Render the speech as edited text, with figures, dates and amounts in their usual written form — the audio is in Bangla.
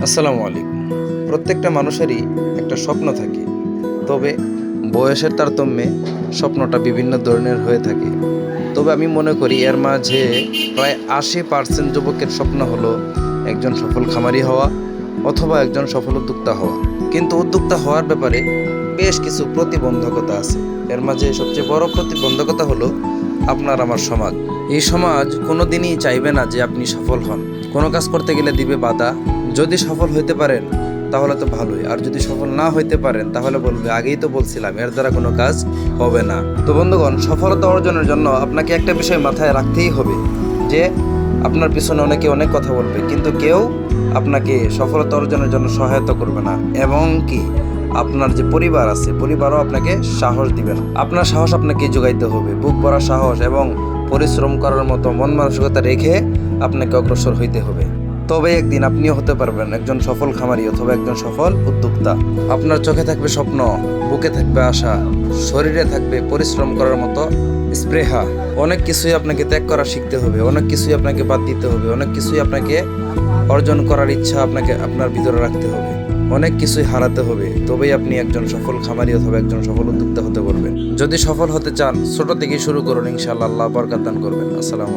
আসসালামু আলাইকুম। প্রত্যেকটা মানুষেরই একটা স্বপ্ন থাকে, তবে বয়সের তারতম্যে স্বপ্নটা বিভিন্ন ধরনের হয়ে থাকে। তবে আমি মনে করি এর মাঝে প্রায় 80% যুবকের স্বপ্ন হলো একজন সফল খামারি হওয়া অথবা একজন সফল উদ্যোক্তা হওয়া। কিন্তু উদ্যোক্তা হওয়ার ব্যাপারে বেশ কিছু প্রতিবন্ধকতা আছে। এর মাঝে সবচেয়ে বড় প্রতিবন্ধকতা হলো আপনার আমার সমাজ। এই সমাজ কোনো দিনই চাইবে না যে আপনি সফল হন। কোনো কাজ করতে গেলে দিবে বাধা। যদি সফল হইতে পারেন তাহলে তো ভালোই, আর যদি সফল না হইতে পারেন তাহলে বলবে আগেই তো বলছিলাম এর দ্বারা কোনো কাজ হবে না। তো বন্ধুগণ, সফলতা অর্জনের জন্য আপনাকে একটা বিষয় মাথায় রাখতেই হবে যে আপনার পিছনে অনেকে অনেক কথা বলবে, কিন্তু কেউ আপনাকে সফলতা অর্জনের জন্য সহায়তা করবে না। এবং কি আপনার যে পরিবার আছে, পরিবারও আপনাকে সাহস দিবে না। আপনার সাহস আপনাকে যোগাইতে হবে, বুক ভরা সাহস এবং পরিশ্রম করার মতো মন মানসিকতা রেখে আপনাকে অগ্রসর হইতে হবে। তবে একদিন আপনিও হতে পারবেন একজন সফল খামারি অথবা একজন সফল উদ্যোক্তা। আপনার চোখে থাকবে স্বপ্ন, বুকে থাকবে আশা, শরীরে থাকবে পরিশ্রম করার মতো স্পৃহা। অনেক কিছুই আপনাকে ত্যাগ করা শিখতে হবে, অনেক কিছুই আপনাকে বাদ দিতে হবে, অনেক কিছুই আপনাকে অর্জন করার ইচ্ছা আপনাকে আপনার ভিতরে রাখতে হবে, অনেক কিছুই হারাতে হবে। তবেই আপনি একজন সফল খামারি অথবা একজন সফল উদ্যোক্তা হতে পারবেন। যদি সফল হতে চান ছোট থেকেই শুরু করুন, ইনশাআল্লাহ আল্লাহ বরকত দান করবেন। আসসালামু আলাইকুম।